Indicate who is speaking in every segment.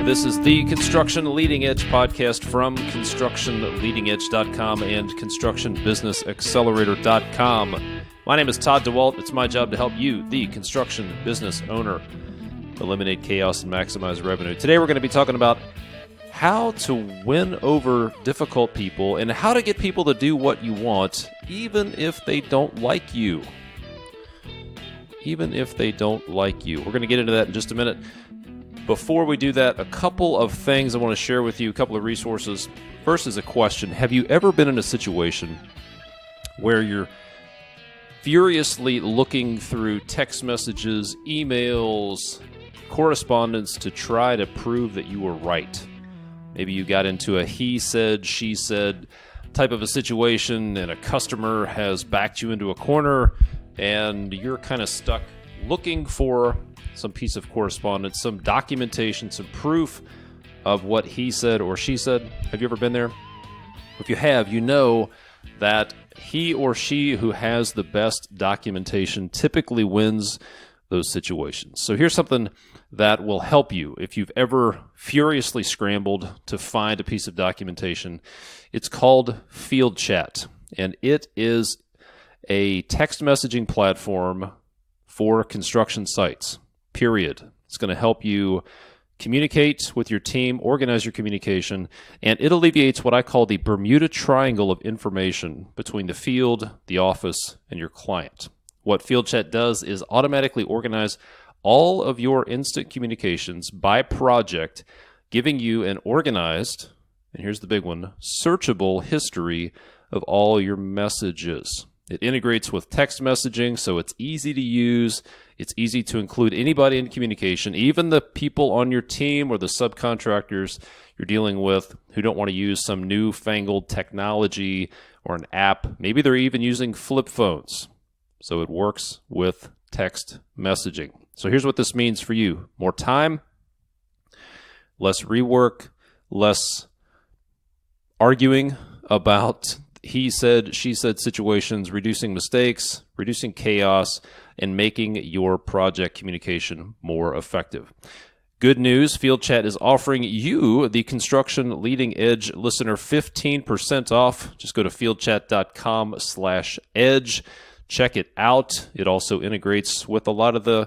Speaker 1: This is the Construction Leading Edge podcast from ConstructionLeadingEdge.com and ConstructionBusinessAccelerator.com. My name is Todd DeWalt. It's my job to help you, the construction business owner, eliminate chaos and maximize revenue. Today we're going to be talking about how to win over difficult people and how to get people to do what you want, even if they don't like you. Even if they don't like you. We're going to get into that in just a minute. Before we do that, a couple of things I want to share with you, a couple of resources. First is a question. Have you ever been in a situation where you're furiously looking through text messages, emails, correspondence to try to prove that you were right? Maybe you got into a he said, she said type of a situation, and a customer has backed you into a corner, and you're kind of stuck looking for some piece of correspondence, some documentation, some proof of what he said or she said. Have you ever been there? If you have, you know that he or she who has the best documentation typically wins those situations. So here's something that will help you if you've ever furiously scrambled to find a piece of documentation. It's called FieldChat, and it is a text messaging platform for construction sites. Period. It's going to help you communicate with your team, organize your communication, and it alleviates what I call the Bermuda Triangle of information between the field, the office, and your client. What FieldChat does is automatically organize all of your instant communications by project, giving you an organized, and here's the big one, searchable history of all your messages. It integrates with text messaging, so it's easy to use. It's easy to include anybody in communication, even the people on your team or the subcontractors you're dealing with who don't want to use some newfangled technology or an app. Maybe they're even using flip phones. So it works with text messaging. So here's what this means for you. More time, less rework, less arguing about he said, she said situations, reducing mistakes, reducing chaos, and making your project communication more effective. Good news, FieldChat is offering you, the Construction Leading Edge listener, 15% off. Just go to fieldchat.com/edge. Check it out. It also integrates with a lot of the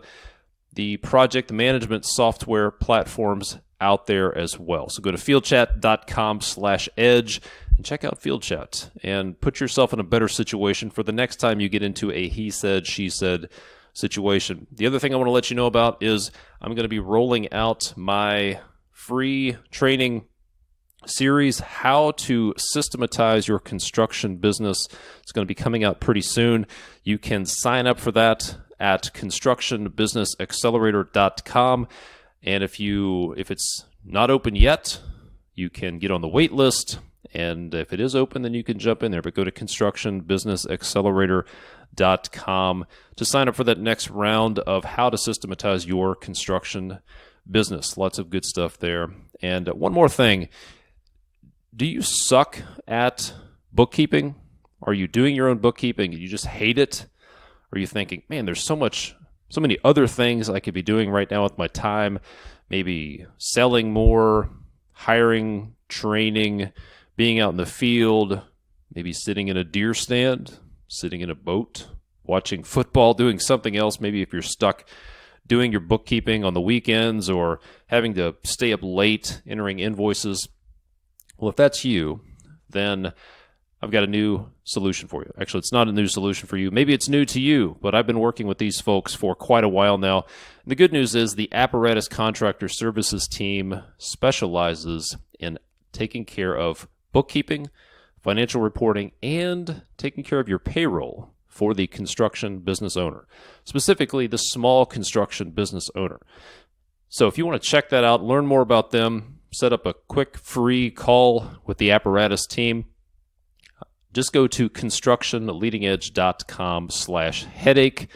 Speaker 1: project management software platforms out there as well. So go to fieldchat.com/edge and check out FieldChat and put yourself in a better situation for the next time you get into a he said, she said situation. The other thing I want to let you know about is I'm going to be rolling out my free training series, How to Systematize Your Construction Business. It's going to be coming out pretty soon. You can sign up for that at ConstructionBusinessAccelerator.com. And if it's not open yet, you can get on the wait list. And if it is open, then you can jump in there. But go to ConstructionBusinessAccelerator.com to sign up for that next round of how to systematize your construction business. Lots of good stuff there. And one more thing. Do you suck at bookkeeping? Are you doing your own bookkeeping and you just hate it? Or are you thinking, man, there's so many other things I could be doing right now with my time, maybe selling more, hiring, training, being out in the field, maybe sitting in a deer stand, sitting in a boat, watching football, doing something else. Maybe if you're stuck doing your bookkeeping on the weekends or having to stay up late entering invoices. Well, if that's you, then I've got a new solution for you. Actually, it's not a new solution for you. Maybe it's new to you, but I've been working with these folks for quite a while now. And the good news is the Apparatus Contractor Services team specializes in taking care of bookkeeping, financial reporting, and taking care of your payroll for the construction business owner, specifically the small construction business owner. So if you want to check that out, learn more about them, set up a quick free call with the Apparatus team, just go to ConstructionLeadingEdge.com/headache.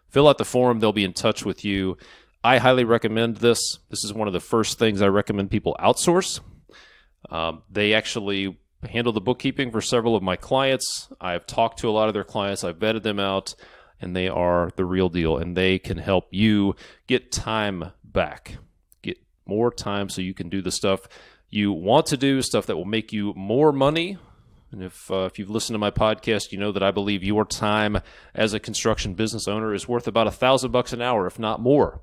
Speaker 1: Fill out the form. They'll be in touch with you. I highly recommend this. This is one of the first things I recommend people outsource. They actually handle the bookkeeping for several of my clients. I've talked to a lot of their clients. I've vetted them out, and they are the real deal, and they can help you get time back, get more time so you can do the stuff you want to do, stuff that will make you more money. And if you've listened to my podcast, you know that I believe your time as a construction business owner is worth about $1,000 an hour, if not more.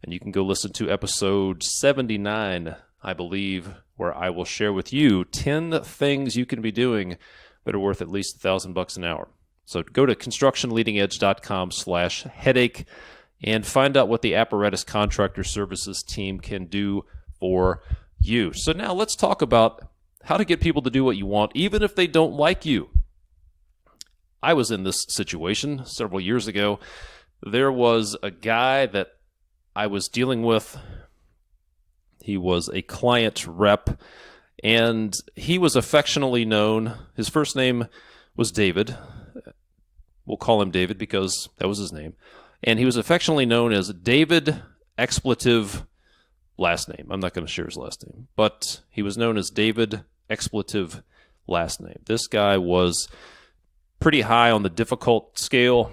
Speaker 1: And you can go listen to episode 79, I believe, where I will share with you 10 things you can be doing that are worth at least $1,000 an hour. So go to constructionleadingedge.com/headache and find out what the Apparatus Contractor Services team can do for you. So now let's talk about how to get people to do what you want, even if they don't like you. I was in this situation several years ago. There was a guy that I was dealing with. He was a client rep, and he was affectionately known. His first name was David. We'll call him David because that was his name. And he was affectionately known as David Expletive last name. I'm not going to share his last name, but he was known as David Expletive last name. This guy was pretty high on the difficult scale.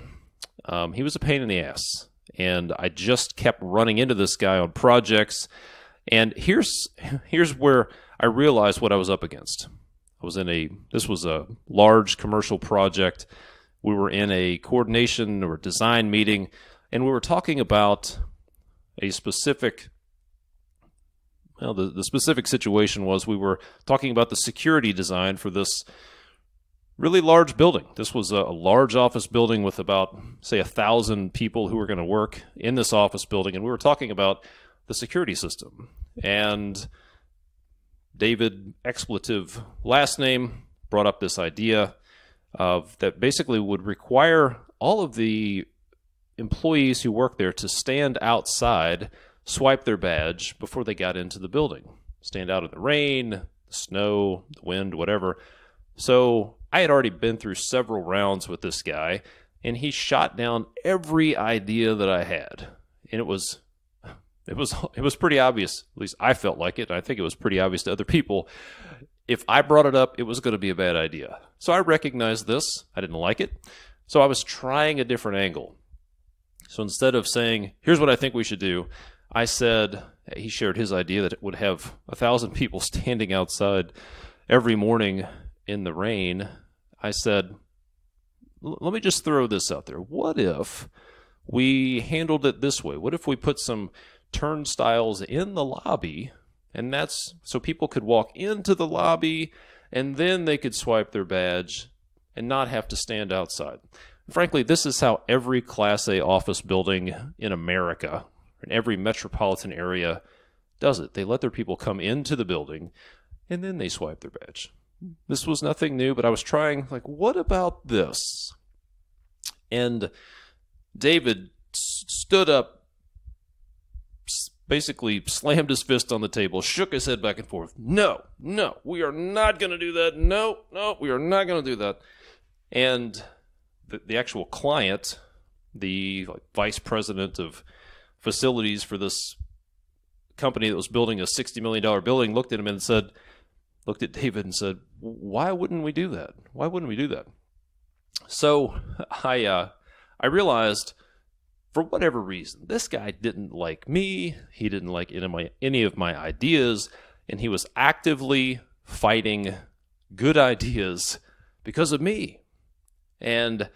Speaker 1: He was a pain in the ass, and I just kept running into this guy on projects. And here's where I realized what I was up against. This was a large commercial project. We were in a coordination or design meeting, and we were talking about a specific, the specific situation was we were talking about the security design for this really large building. This was a large office building with about, say, 1,000 people who were going to work in this office building, and we were talking about the security system. And David Expletive last name brought up this idea of that basically would require all of the employees who work there to stand outside, swipe their badge before they got into the building. Stand out in the rain, the snow, the wind, whatever. So I had already been through several rounds with this guy, and he shot down every idea that I had. And it was pretty obvious, at least I felt like it, and I think it was pretty obvious to other people. If I brought it up, it was going to be a bad idea. So I recognized this. I didn't like it. So I was trying a different angle. So instead of saying, here's what I think we should do, I said, he shared his idea that it would have 1,000 people standing outside every morning in the rain. I said, let me just throw this out there. What if we handled it this way? What if we put some turnstiles in the lobby, and that's so people could walk into the lobby and then they could swipe their badge and not have to stand outside. Frankly, this is how every Class A office building in America, in every metropolitan area, does it. They let their people come into the building and then they swipe their badge. This was nothing new, but I was trying, what about this? And David stood up, basically slammed his fist on the table, shook his head back and forth. No, we are not going to do that. No, we are not going to do that. And the actual client, the vice president of facilities for this company that was building a $60 million building, looked at David and said, why wouldn't we do that? Why wouldn't we do that? So I realized, for whatever reason, this guy didn't like me. He didn't like any of my ideas, and he was actively fighting good ideas because of me. And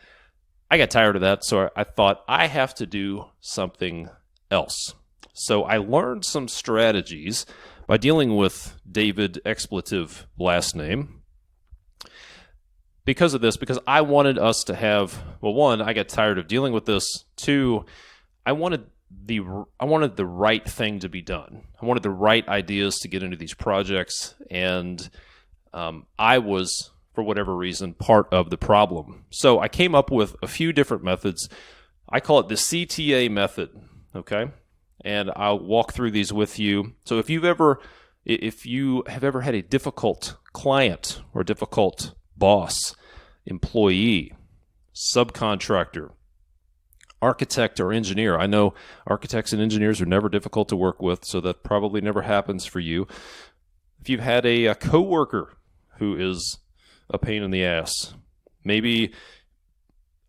Speaker 1: I got tired of that, so I thought I have to do something else. So I learned some strategies by dealing with David Expletive last name. Because of this, because I wanted us to have, well, one, I got tired of dealing with this. Two, I wanted the right thing to be done. I wanted the right ideas to get into these projects, and I was, for whatever reason, part of the problem. So I came up with a few different methods. I call it the CTA method, okay? And I'll walk through these with you. So if you have ever had a difficult client or a difficult boss, employee, subcontractor, architect, or engineer. I know architects and engineers are never difficult to work with, so that probably never happens for you. If you've had a coworker who is a pain in the ass, maybe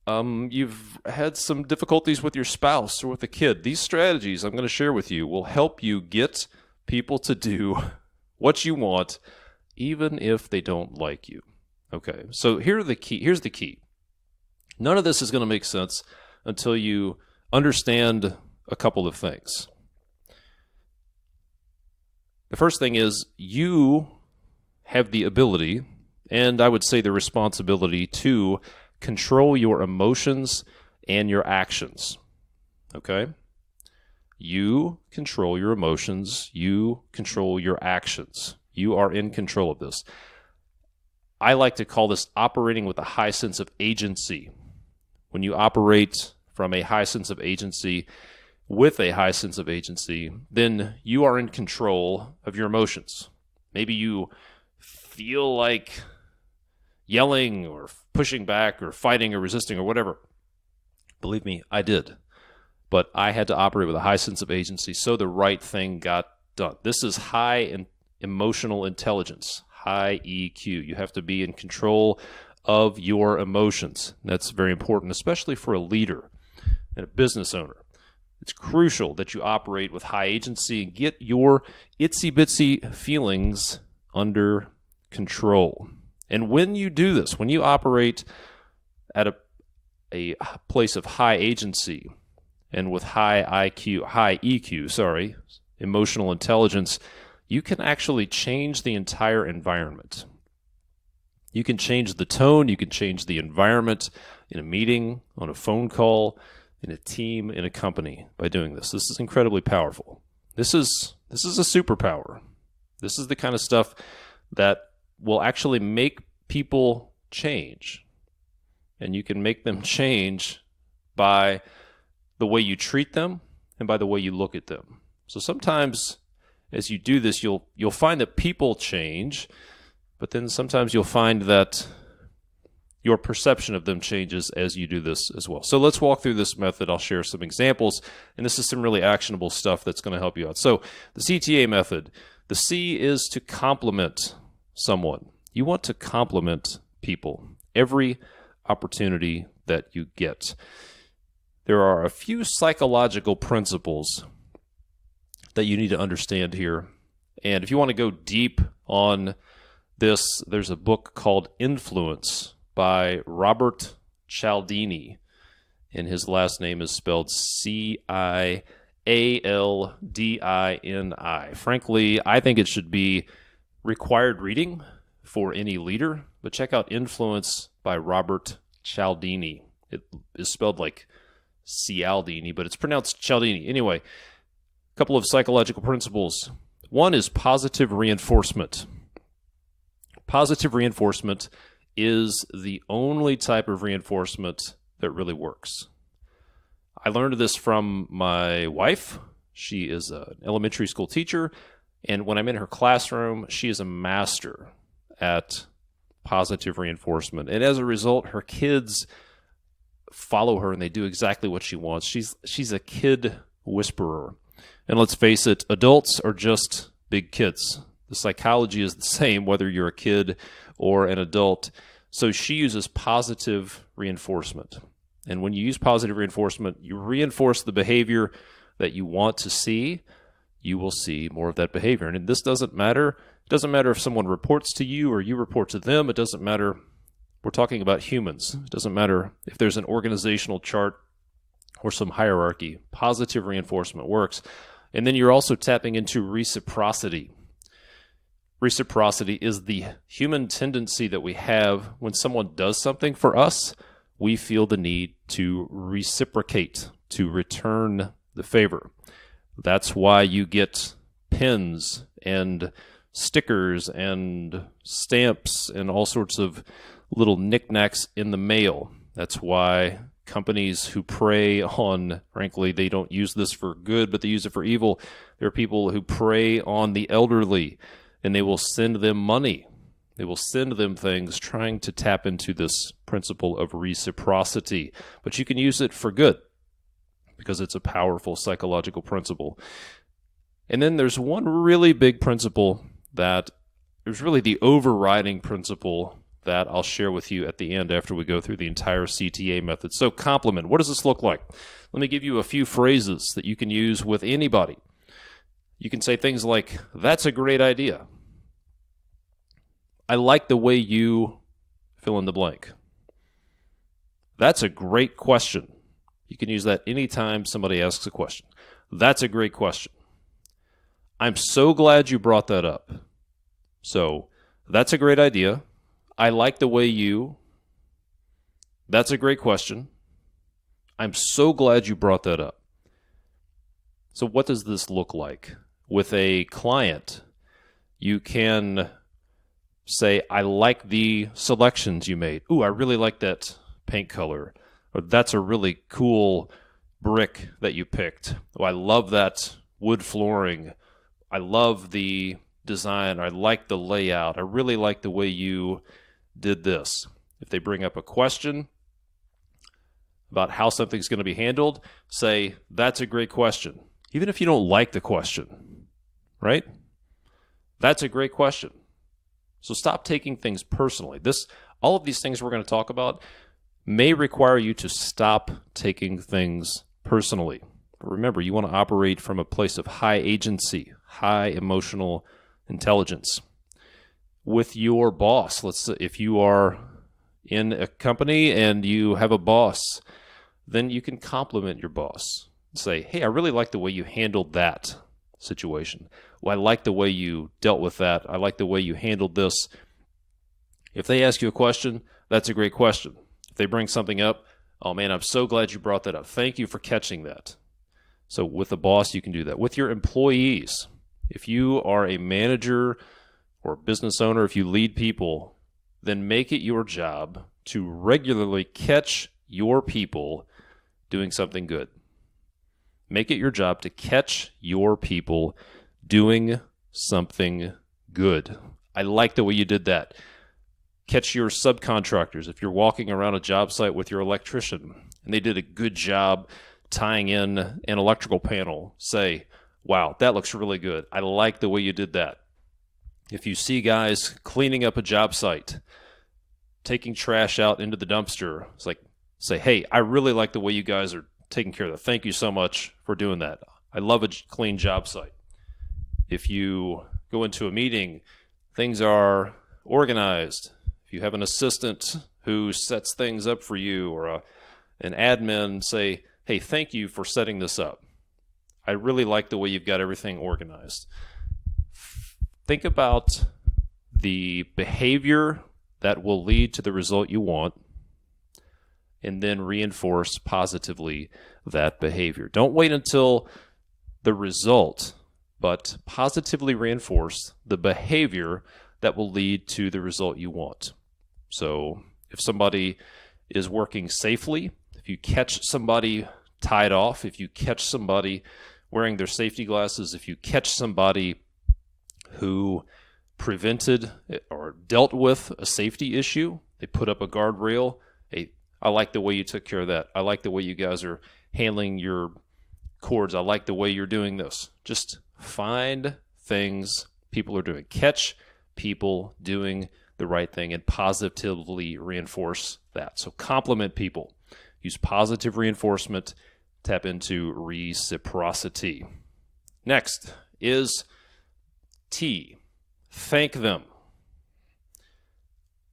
Speaker 1: you've had some difficulties with your spouse or with a kid, these strategies I'm going to share with you will help you get people to do what you want, even if they don't like you. Okay, so here's the key. None of this is going to make sense until you understand a couple of things. The first thing is you have the ability, and I would say the responsibility, to control your emotions and your actions. Okay? You control your emotions. You control your actions. You are in control of this. I like to call this operating with a high sense of agency. When you operate from a high sense of agency, with a high sense of agency, then you are in control of your emotions. Maybe you feel like yelling or pushing back or fighting or resisting or whatever. Believe me, I did. But I had to operate with a high sense of agency so the right thing got done. This is high emotional intelligence, high EQ. You have to be in control of your emotions. That's very important, especially for a leader and a business owner. It's crucial that you operate with high agency and get your itsy-bitsy feelings under control. And when you do this, when you operate at a place of high agency and with high EQ, emotional intelligence, you can actually change the entire environment. You can change the tone, you can change the environment in a meeting, on a phone call, in a team, in a company by doing this. This is incredibly powerful. This is a superpower. This is the kind of stuff that will actually make people change. And you can make them change by the way you treat them and by the way you look at them. So sometimes as you do this, you'll find that people change, but then sometimes you'll find that your perception of them changes as you do this as well. So let's walk through this method. I'll share some examples, and this is some really actionable stuff that's going to help you out. So the CTA method, the C is to compliment someone. You want to compliment people every opportunity that you get. There are a few psychological principles that you need to understand here. And if you want to go deep on this, there's a book called Influence by Robert Cialdini, and his last name is spelled Cialdini. Frankly, I think it should be required reading for any leader, but check out Influence by Robert Cialdini. It is spelled like Cialdini, but it's pronounced Cialdini. Anyway, a couple of psychological principles. One is positive reinforcement. Positive reinforcement is the only type of reinforcement that really works. I learned this from my wife. She is an elementary school teacher, and when I'm in her classroom, she is a master at positive reinforcement. And as a result, her kids follow her and they do exactly what she wants. She's a kid whisperer. And let's face it, adults are just big kids. The psychology is the same whether you're a kid or an adult. So she uses positive reinforcement. And when you use positive reinforcement, you reinforce the behavior that you want to see, you will see more of that behavior. And this doesn't matter. It doesn't matter if someone reports to you or you report to them. It doesn't matter. We're talking about humans. It doesn't matter if there's an organizational chart or some hierarchy. Positive reinforcement works. And then you're also tapping into reciprocity. Reciprocity is the human tendency that we have when someone does something for us, we feel the need to reciprocate, to return the favor. That's why you get pins and stickers and stamps and all sorts of little knickknacks in the mail. That's why companies who prey on, frankly, they don't use this for good, but they use it for evil. There are people who prey on the elderly, and they will send them money. They will send them things trying to tap into this principle of reciprocity. But you can use it for good because it's a powerful psychological principle. And then there's one really big principle that is really the overriding principle that I'll share with you at the end after we go through the entire CTA method. So compliment, what does this look like? Let me give you a few phrases that you can use with anybody. You can say things like, "That's a great idea." "I like the way you fill in the blank." "That's a great question." You can use that anytime somebody asks a question. "That's a great question." "I'm so glad you brought that up." So, "That's a great idea." "I like the way you." "That's a great question." "I'm so glad you brought that up." So what does this look like? With a client, you can say, "I like the selections you made." "Ooh, I really like that paint color." Or, "That's a really cool brick that you picked." "Oh, I love that wood flooring." "I love the design." "I like the layout." "I really like the way you did this." If they bring up a question about how something's going to be handled, say, "That's a great question." Even if you don't like the question, right? That's a great question. So stop taking things personally. All of these things we're going to talk about may require you to stop taking things personally. But remember, you want to operate from a place of high agency, high emotional intelligence. With your boss, let's say if you are in a company and you have a boss, then you can compliment your boss. Say, "Hey, I really like the way you handled that situation." "Well, I like the way you dealt with that. I like the way you handled this." If they ask you a question, "That's a great question." If they bring something up, "Oh man, I'm so glad you brought that up. Thank you for catching that." So with the boss, you can do that. With your employees, if you are a manager or business owner, if you lead people, then make it your job to regularly catch your people doing something good. Make it your job to catch your people doing something good. "I like the way you did that." Catch your subcontractors. If you're walking around a job site with your electrician and they did a good job tying in an electrical panel, say, "Wow, that looks really good. I like the way you did that." If you see guys cleaning up a job site, taking trash out into the dumpster, it's like, say, "Hey, I really like the way you guys are taking care of that. Thank you so much for doing that. I love a clean job site." If you go into a meeting, things are organized. If you have an assistant who sets things up for you, or an admin, say, "Hey, thank you for setting this up. I really like the way you've got everything organized." Think about the behavior that will lead to the result you want, and then reinforce positively that behavior. Don't wait until the result, but positively reinforce the behavior that will lead to the result you want. So if somebody is working safely, if you catch somebody tied off, if you catch somebody wearing their safety glasses, if you catch somebody who prevented or dealt with a safety issue, they put up a guardrail, "Hey, I like the way you took care of that. I like the way you guys are handling your cords. I like the way you're doing this." Just find things people are doing. Catch people doing the right thing and positively reinforce that. So compliment people. Use positive reinforcement. Tap into reciprocity. Next is T. Thank them.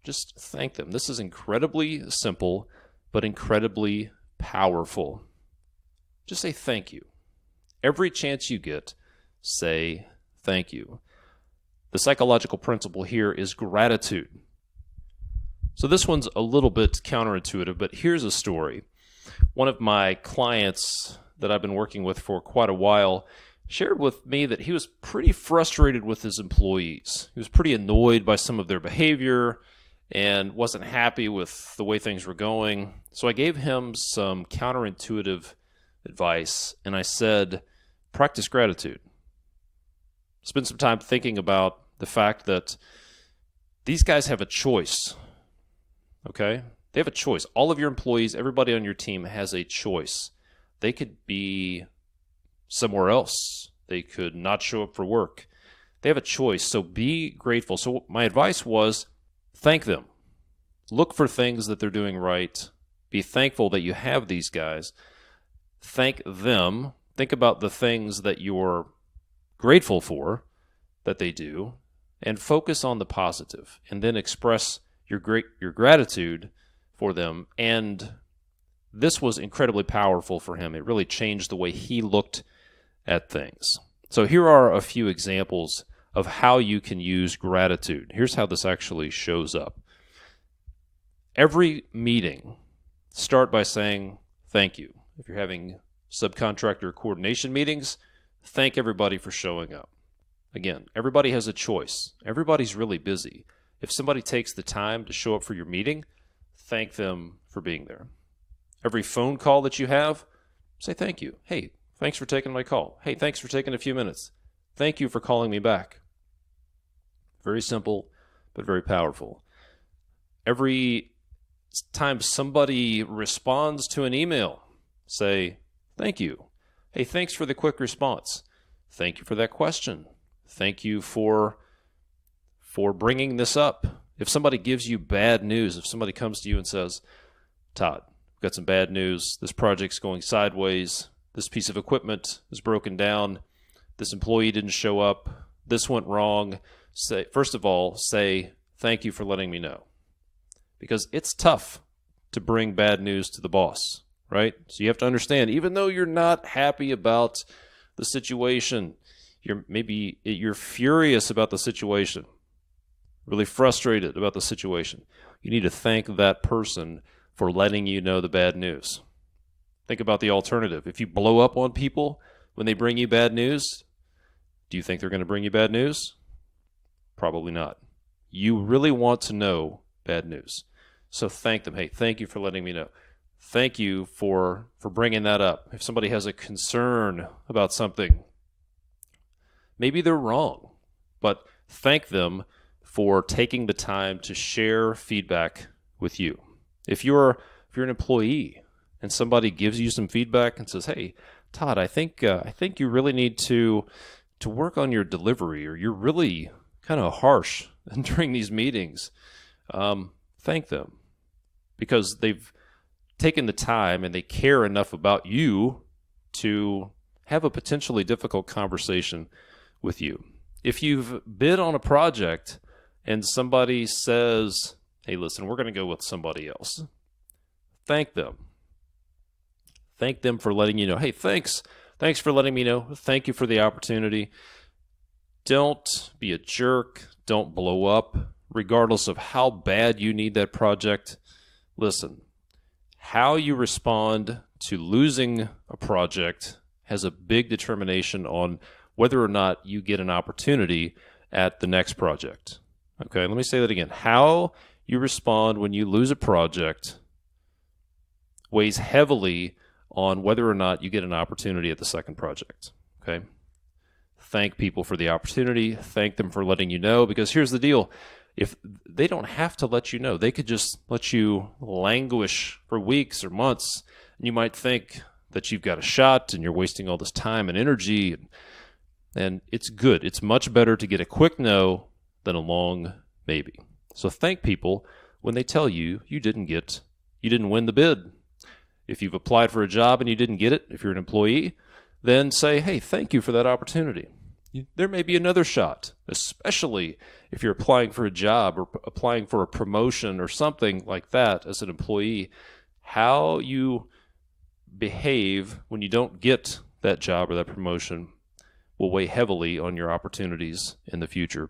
Speaker 1: Just thank them. This is incredibly simple, but incredibly powerful. Just say thank you. Every chance you get, say thank you. The psychological principle here is gratitude. So this one's a little bit counterintuitive, but here's a story. One of my clients that I've been working with for quite a while shared with me that he was pretty frustrated with his employees. He was pretty annoyed by some of their behavior and wasn't happy with the way things were going. So I gave him some counterintuitive advice, and I said, practice gratitude. Spend some time thinking about the fact that these guys have a choice, okay? They have a choice. All of your employees, everybody on your team has a choice. They could be somewhere else. They could not show up for work. They have a choice, so be grateful. So my advice was, thank them. Look for things that they're doing right. Be thankful that you have these guys. Thank them. Think about the things that you're grateful for that they do, and focus on the positive, and then express your gratitude for them. And this was incredibly powerful for him. It really changed the way he looked at things. So here are a few examples of how you can use gratitude. Here's how this actually shows up. Every meeting, start by saying thank you. If you're having subcontractor coordination meetings, thank everybody for showing up. Again, everybody has a choice. Everybody's really busy. If somebody takes the time to show up for your meeting, thank them for being there. Every phone call that you have, say thank you. Hey, thanks for taking my call. Hey, thanks for taking a few minutes. Thank you for calling me back. Very simple, but very powerful. Every time somebody responds to an email, say thank you. Hey, thanks for the quick response. Thank you for that question. Thank you for bringing this up. If somebody gives you bad news, if somebody comes to you and says, Todd, we've got some bad news. This project's going sideways. This piece of equipment is broken down. This employee didn't show up. This went wrong. First of all, say thank you for letting me know. Because it's tough to bring bad news to the boss, right? So you have to understand, even though you're not happy about the situation, you're furious about the situation, really frustrated about the situation, you need to thank that person for letting you know the bad news. Think about the alternative. If you blow up on people when they bring you bad news, do you think they're going to bring you bad news? Probably not. You really want to know bad news. So thank them. Hey, thank you for letting me know. Thank you for bringing that up. If somebody has a concern about something, maybe they're wrong, but thank them for taking the time to share feedback with you. If you're an employee and somebody gives you some feedback and says, "Hey, Todd, I think you really need to work on your delivery, or you're really kind of harsh during these meetings," thank them, because they've taken the time and they care enough about you to have a potentially difficult conversation with you. If you've bid on a project and somebody says, "Hey, listen, we're going to go with somebody else," thank them. Thank them for letting you know, "Hey, thanks for letting me know. Thank you for the opportunity." Don't be a jerk. Don't blow up, regardless of how bad you need that project. Listen, how you respond to losing a project has a big determination on whether or not you get an opportunity at the next project. Okay, let me say that again. How you respond when you lose a project weighs heavily on whether or not you get an opportunity at the second project. Okay? Thank people for the opportunity. Thank them for letting you know, because here's the deal. If they don't have to let you know, they could just let you languish for weeks or months, and you might think that you've got a shot and you're wasting all this time and energy, and it's good. It's much better to get a quick no than a long maybe. So thank people when they tell you you didn't win the bid. If you've applied for a job and you didn't get it, if you're an employee, then say, "Hey, thank you for that opportunity. There may be another shot," especially if you're applying for a job or applying for a promotion or something like that as an employee. How you behave when you don't get that job or that promotion will weigh heavily on your opportunities in the future.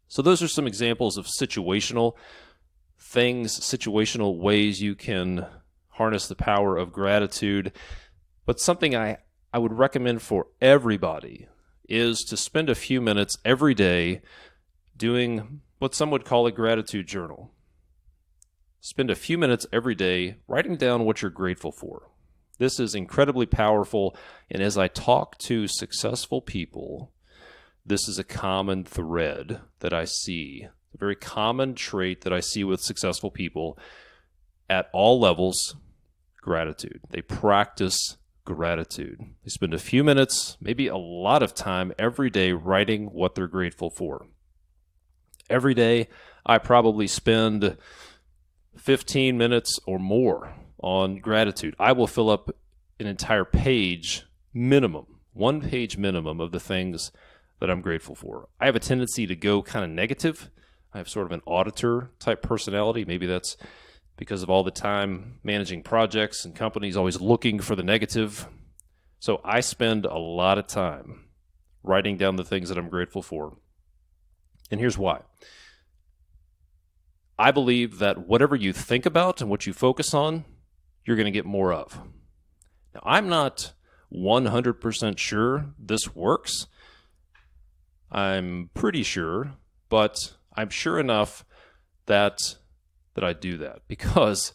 Speaker 1: So those are some examples of situational things, situational ways you can harness the power of gratitude. But something I would recommend for everybody is to spend a few minutes every day doing what some would call a gratitude journal. Spend a few minutes every day writing down what you're grateful for. This is incredibly powerful, and as I talk to successful people, this is a common thread that I see, a very common trait that I see with successful people at all levels: gratitude. They practice gratitude. They spend a few minutes, maybe a lot of time every day writing what they're grateful for. Every day, I probably spend 15 minutes or more on gratitude. I will fill up an entire page minimum 1-page minimum of the things that I'm grateful for. I have a tendency to go kind of negative. I have sort of an auditor type personality. Maybe that's because of all the time managing projects and companies, always looking for the negative. So I spend a lot of time writing down the things that I'm grateful for. And here's why. I believe that whatever you think about and what you focus on, you're going to get more of. Now, I'm not 100% sure this works. I'm pretty sure, but I'm sure enough that I do that. Because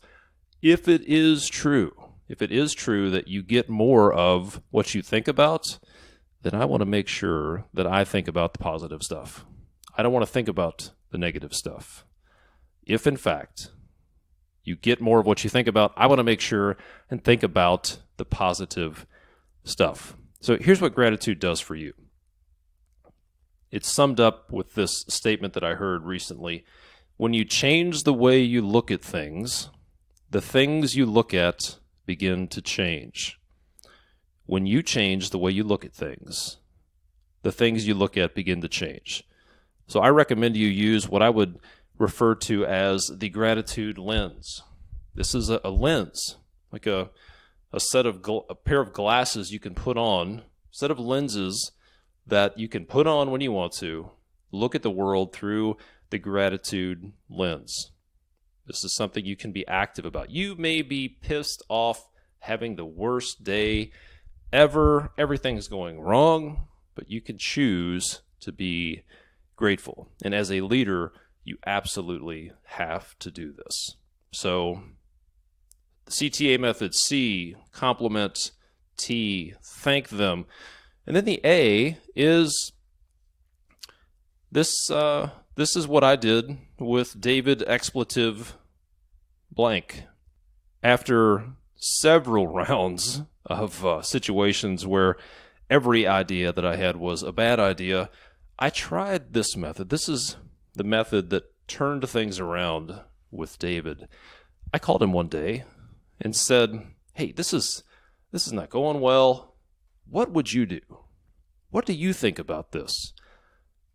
Speaker 1: if it is true that you get more of what you think about, then I want to make sure that I think about the positive stuff. I don't want to think about the negative stuff. If, in fact, you get more of what you think about, I want to make sure and think about the positive stuff. So here's what gratitude does for you. It's summed up with this statement that I heard recently. When you change the way you look at things, the things you look at begin to change. When you change the way you look at things, the things you look at begin to change. So I recommend you use what I would refer to as the gratitude lens. This is a lens, like a pair of glasses you can put on, a set of lenses that you can put on when you want to, look at the world through the gratitude lens. This is something you can be active about. You may be pissed off, having the worst day ever, everything's going wrong, but you can choose to be grateful. And as a leader, you absolutely have to do this. So the CTA method: C, compliment; T, thank them. And then the A is this is what I did with David expletive blank. After several rounds of situations where every idea that I had was a bad idea, I tried this method. This is the method that turned things around with David. I called him one day and said, "Hey, this is not going well. What would you do? What do you think about this?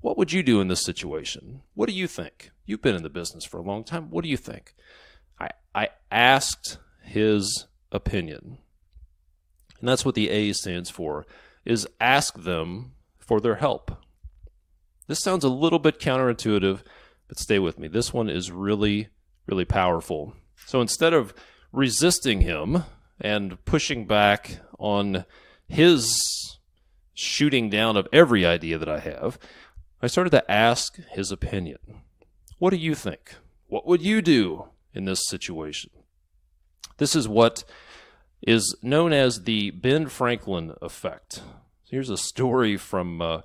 Speaker 1: What would you do in this situation? What do you think? You've been in the business for a long time. What do you think?" I asked his opinion. And that's what the A stands for, is ask them for their help. This sounds a little bit counterintuitive, but stay with me. This one is really, really powerful. So instead of resisting him and pushing back on his shooting down of every idea that I have, I started to ask his opinion. What do you think? What would you do in this situation? This is what is known as the Ben Franklin effect. Here's a story from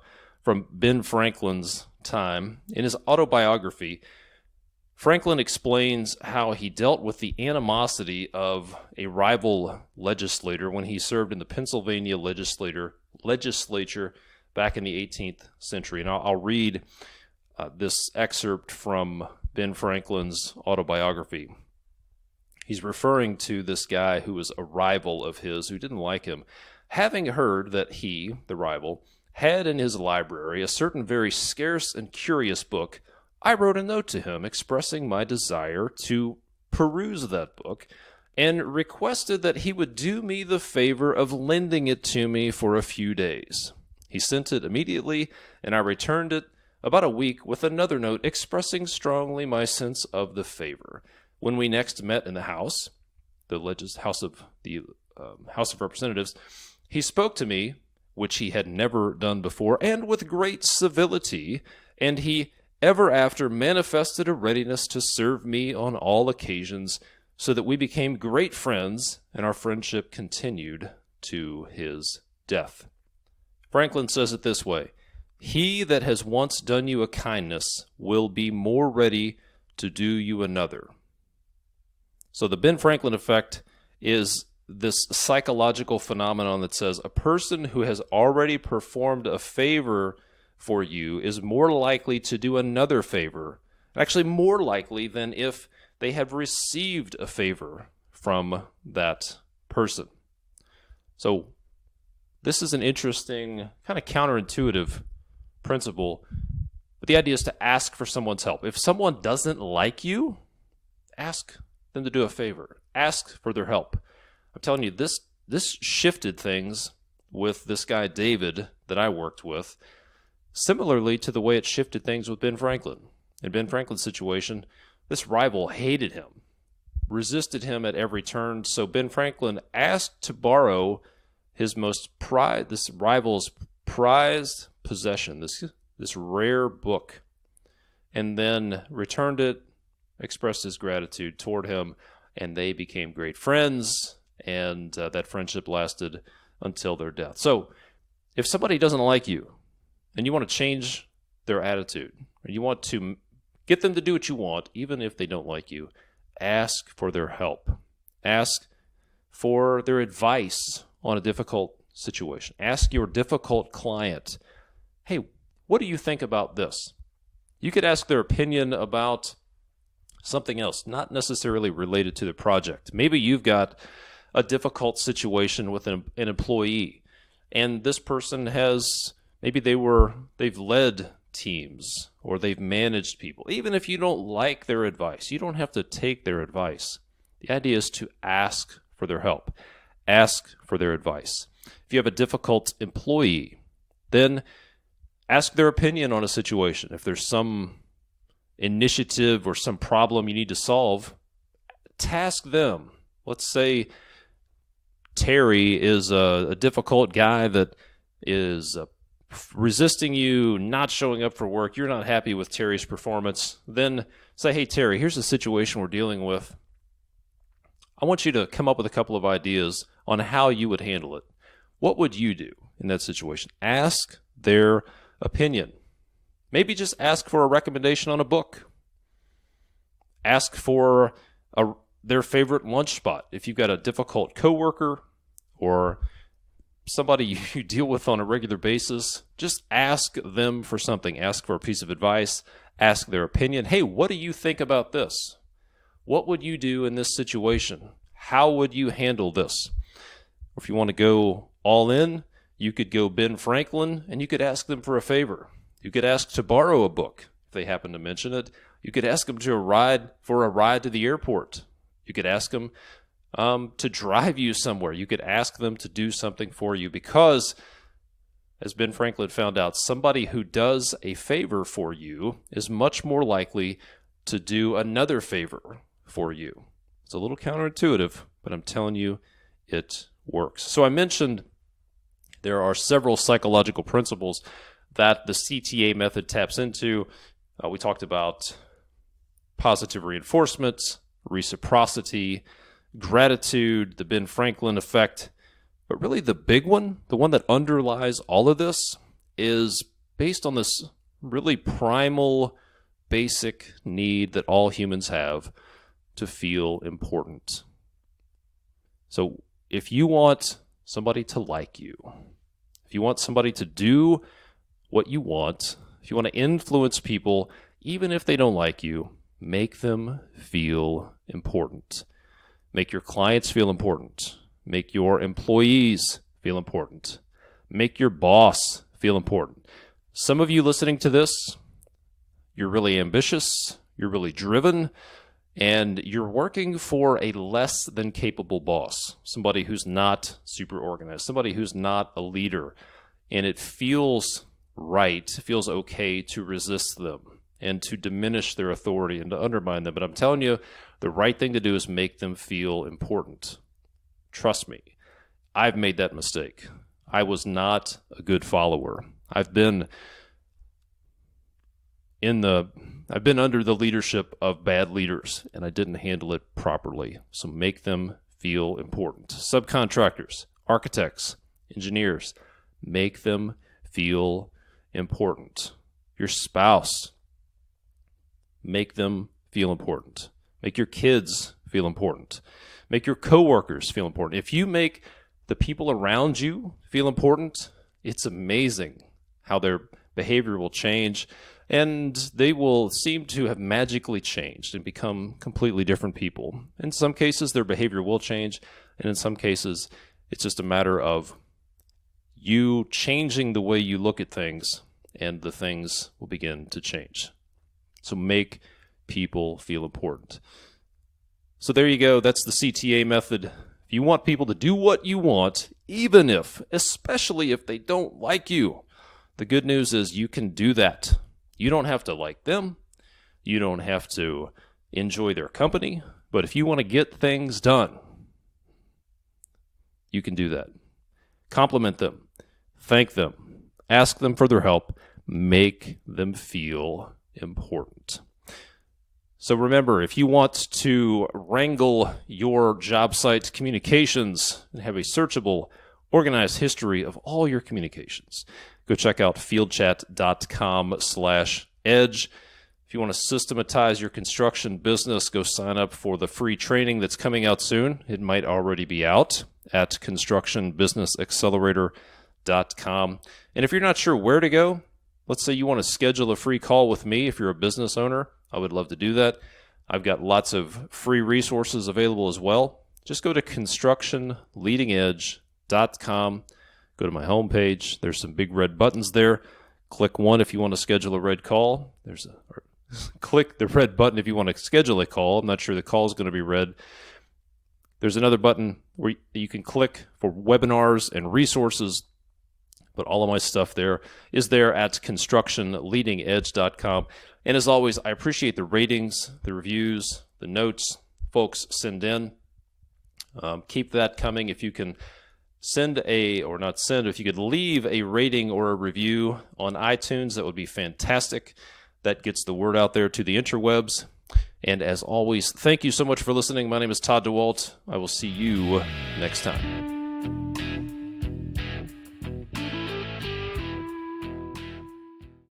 Speaker 1: Ben Franklin's time. In his autobiography, Franklin explains how he dealt with the animosity of a rival legislator when he served in the Pennsylvania legislature back in the 18th century. And I'll read this excerpt from Ben Franklin's autobiography. He's referring to this guy who was a rival of his who didn't like him. Having heard that he, the rival, had in his library a certain very scarce and curious book, I wrote a note to him expressing my desire to peruse that book and requested that he would do me the favor of lending it to me for a few days. He sent it immediately, and I returned it about a week with another note expressing strongly my sense of the favor. When we next met in the House, the House of Representatives, he spoke to me, which he had never done before, and with great civility, and he ever after manifested a readiness to serve me on all occasions, so that we became great friends, and our friendship continued to his death. Franklin says it this way: he that has once done you a kindness will be more ready to do you another. So the Ben Franklin effect is this psychological phenomenon that says a person who has already performed a favor for you is more likely to do another favor, actually more likely than if they have received a favor from that person. So this is an interesting, kind of counterintuitive principle. But the idea is to ask for someone's help. If someone doesn't like you, ask them to do a favor. Ask for their help. I'm telling you, this shifted things with this guy David that I worked with, similarly to the way it shifted things with Ben Franklin. In Ben Franklin's situation, this rival hated him, resisted him at every turn. So Ben Franklin asked to borrow this rival's prized possession, this rare book, and then returned it, expressed his gratitude toward him, and they became great friends, and that friendship lasted until their death. So if somebody doesn't like you and you want to change their attitude, or you want to get them to do what you want, even if they don't like you, ask for their help. Ask for their advice on a difficult situation. Ask your difficult client, hey, what do you think about this? You could ask their opinion about something else, not necessarily related to the project. Maybe you've got a difficult situation with an employee, and this person has, maybe they've led teams or they've managed people. Even if you don't like their advice, you don't have to take their advice. The idea is to ask for their help. Ask for their advice. If you have a difficult employee, then ask their opinion on a situation. If there's some initiative or some problem you need to solve, task them. Let's say Terry is a difficult guy that is resisting you, not showing up for work. You're not happy with Terry's performance. Then say, hey, Terry, here's the situation we're dealing with. I want you to come up with a couple of ideas on how you would handle it. What would you do in that situation? Ask their opinion. Maybe just ask for a recommendation on a book. Ask for their favorite lunch spot. If you've got a difficult coworker or somebody you deal with on a regular basis, just ask them for something. Ask for a piece of advice. Ask their opinion. Hey, what do you think about this? What would you do in this situation? How would you handle this? Or if you want to go all in, you could go Ben Franklin and you could ask them for a favor. You could ask to borrow a book if they happen to mention it. You could ask them for a ride to the airport. You could ask them to drive you somewhere. You could ask them to do something for you because, as Ben Franklin found out, somebody who does a favor for you is much more likely to do another favor for you. It's a little counterintuitive, but I'm telling you, it works. So I mentioned there are several psychological principles that the CTA method taps into. We talked about positive reinforcement, reciprocity, gratitude, the Ben Franklin effect. But really the big one, the one that underlies all of this, is based on this really primal, basic need that all humans have to feel important. So if you want somebody to like you, if you want somebody to do what you want, if you want to influence people, even if they don't like you, make them feel important. Make your clients feel important. Make your employees feel important. Make your boss feel important. Some of you listening to this, you're really ambitious, you're really driven, and you're working for a less than capable boss, somebody who's not super organized, somebody who's not a leader, and it feels right, it feels okay to resist them and to diminish their authority and to undermine them. But I'm telling you, the right thing to do is make them feel important. Trust me, I've made that mistake. I was not a good follower. I've been under the leadership of bad leaders, and I didn't handle it properly. So make them feel important. Subcontractors, architects, engineers, make them feel important. Your spouse, make them feel important. Make your kids feel important. Make your coworkers feel important. If you make the people around you feel important, it's amazing how their behavior will change, and they will seem to have magically changed and become completely different people. In some cases, their behavior will change, and in some cases, it's just a matter of you changing the way you look at things, and the things will begin to change. So make people feel important. So there you go. That's the CTA method. If you want people to do what you want, especially if they don't like you, the good news is you can do that. You don't have to like them. You don't have to enjoy their company. But if you want to get things done, you can do that. Compliment them. Thank them. Ask them for their help. Make them feel important. So remember, if you want to wrangle your job site communications and have a searchable, organized history of all your communications, go check out fieldchat.com/edge. If you want to systematize your construction business, go sign up for the free training that's coming out soon. It might already be out at constructionbusinessaccelerator.com. And if you're not sure where to go, let's say you want to schedule a free call with me if you're a business owner. I would love to do that. I've got lots of free resources available as well. Just go to constructionleadingedge.com. Go to my homepage. There's some big red buttons there. Click one if you want to schedule a red call. Click the red button if you want to schedule a call. I'm not sure the call is going to be red. There's another button where you can click for webinars and resources. But all of my stuff there is there at constructionleadingedge.com. And as always, I appreciate the ratings, the reviews, the notes folks send in. Keep that coming. If you can if you could leave a rating or a review on iTunes, that would be fantastic. That gets the word out there to the interwebs. And as always, thank you so much for listening. My name is Todd DeWalt. I will see you next time.